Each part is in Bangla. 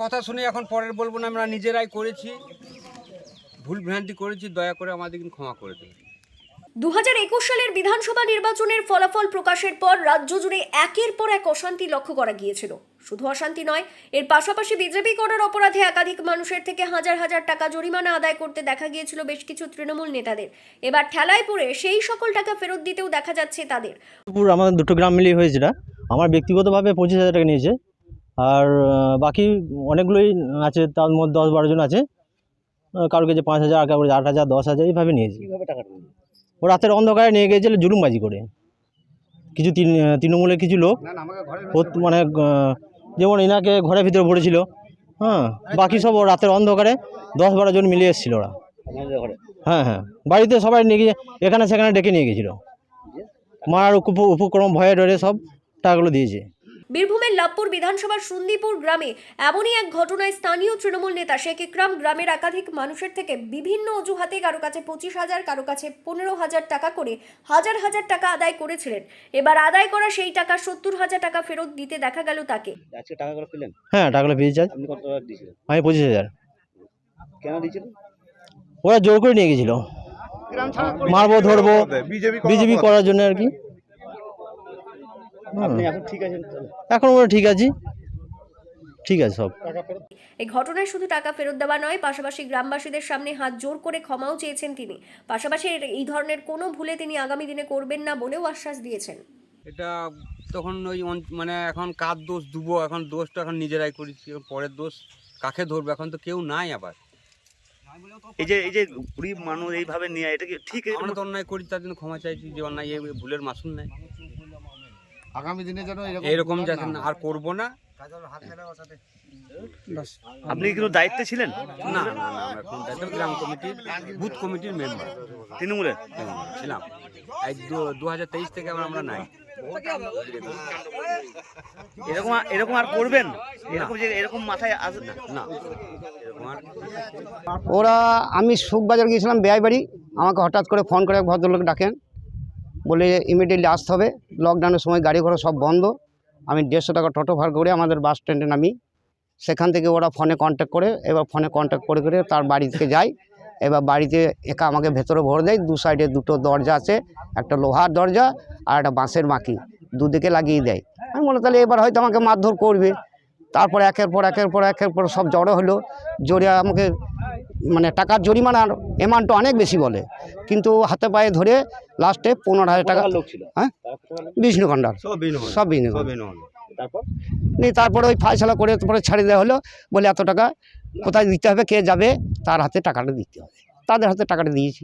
কথা শুনে এখন পরের বলবো না, আমরা নিজেরাই করেছি, ভুল ভ্রান্তি করেছি, দয়া করে আমাদের ক্ষমা করে দেবেন। 2021 সালের বিধানসভা নির্বাচনের ফলাফল প্রকাশের পর রাজ্য জুড়ে একের পর এক অশান্তি লক্ষ্য করা গিয়েছিল। শুধু অশান্তি নয়, এর পাশাপাশি বিজেপি করার অপরাধে একাধিক মানুষের থেকে হাজার হাজার টাকা জরিমানা আদায় করতে দেখা গিয়েছিল বেশ কিছু তৃণমূল নেতাদের। এবার ঠেলায় পড়ে সেই সকল টাকা ফেরত দিতেও দেখা যাচ্ছে তাদের। আমাদের দুটো গ্রাম মিলিয়ে হয়েছে এটা। আমার ব্যক্তিগতভাবে 25,000 টাকা নিয়েছে, আর বাকি অনেকগুলোই আছে, তার মধ্যে 10-12 জন আছে। কারো কাছে 5,000, কারো কাছে 8,000, 10,000 এইভাবে নিয়েছে। কীভাবে টাকাটা ও রাতের অন্ধকারে নিয়ে গিয়েছিল জুলুমবাজি করে। কিছু তৃণমূলের কিছু লোক মানে যেমন এনাকে ঘরের ভিতরে ভরেছিল, হ্যাঁ, বাকি সব ও রাতের অন্ধকারে 10-12 জন মিলিয়ে এসেছিল ওরা। হ্যাঁ হ্যাঁ, বাড়িতে সবাই নিয়ে গিয়ে এখানে সেখানে ডেকে নিয়ে গেছিলো, মারার উপক্রম ভয়ে ডরে সব টাকাগুলো দিয়েছে। বীরভূমের লাভপুর বিধানসভার সুন্দিপুর গ্রামে এমনই এক ঘটনায় স্থানীয় তৃণমূল নেতা শেখ ইকরাম গ্রামের একাধিক মানুষের থেকে বিভিন্ন অজুহাতে কারো কাছে 25,000, কারো কাছে 15,000 টাকা করে হাজার হাজার টাকা আদায় করেছিলেন। এবার আদায় করা সেই টাকা 70,000 টাকা ফেরত দিতে দেখা গেল তাকে। আজকে টাকাগুলো পেলেন? হ্যাঁ, টাকাগুলো পেয়েছি। আপনি কত টাকা দিয়েছিলেন? আমি 25,000। কেন দিয়েছিলেন? ওরা জোর করে নিয়ে গেছিল, মারবো ধরবো বিজেপি করার জন্য আর কি। আপনি এখন ঠিক আছেন? এখন ওরা ঠিক আছে, ঠিক আছে সব। এই ঘটনায় শুধু টাকা ফেরত দেওয়া নয়, পাশাপাশি গ্রামবাসীদের সামনে হাত জোর করে ক্ষমাও চেয়েছেন তিনি। পাশাপাশি এই ধরনের কোনো ভুলে তিনি আগামী দিনে করবেন না বলেও আশ্বাস দিয়েছেন। এটা তখন ওই মানে এখন কার দোষ দেবো, এখন দোষটা এখন নিজেরাই করেছি, পরের দোষ কাকে ধরবো, এখন তো কেউ নাই। আবার এই যে গরিব মানুষ এইভাবে নিয়ে, এটা কি ঠিক? আমরা তো অন্যায় করি, তার জন্য ক্ষমা চাইছি, যে অন্যায় এই ভুলের মাসুল নাই। আগামী দিনে যেন এরকম যাতে আর করবো না। আপনি কি কোনো দায়িত্বে ছিলেন? না না না, আমরা এখন গ্রাম কমিটির বুথ কমিটির মেম্বার তৃণমূলের ছিলাম। এই 2023 থেকে আমরা নাই। এরকম আর করবেন? এরকম মাথায় আসে না, এরকম আর ওরা, আমি সুখবাজার গিয়েছিলাম বেয়াই বাড়ি, আমাকে হঠাৎ করে ফোন করে এক ভদ্রলোক ডাকেন, বলে ইমিডিয়েটলি আসতে হবে, লকডাউনের সময় গাড়ি ঘোড়া সব বন্ধ। আমি 150 টাকা টোটো ভাড়া করে আমাদের বাস স্ট্যান্ডে নামি। সেখান থেকে ওরা ফোনে কন্ট্যাক্ট করে, এবার ফোনে কন্ট্যাক্ট করে করে তার বাড়ি থেকে যাই। এবার বাড়িতে একা আমাকে ভেতরে ভরে দেয়। দু সাইডে দুটো দরজা আছে, একটা লোহার দরজা আর একটা বাঁশের মাকি, দুদিকে লাগিয়ে দেয়। আমি বলি তাহলে এবার হয়তো আমাকে মারধর করবে। তারপর একের পর সব জড়ো হলো, জড়ে আমাকে মানে টাকার জরিমানার অ্যামাউন্টটা অনেক বেশি বলে, কিন্তু হাতে পায়ে ধরে লাস্টে 15,000 টাকা। হ্যাঁ, বিষ্ণুখণ্ডার সব বিষ্ণুখণ্ডার। তারপরে ওই ফাইসলা করে তারপরে ছাড়িয়ে দেওয়া হলো, বলে এত টাকা কোথায় দিতে হবে, কে যাবে, তার হাতে টাকাটা দিতে হবে। তাদের হাতে টাকাটা দিয়েছি।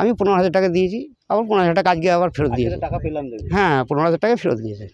আমি 15,000 টাকা দিয়েছি, আবার 15,000 টাকা আজকে আবার ফেরত দিয়েছি। হ্যাঁ, 15,000 টাকা ফেরত দিয়েছে।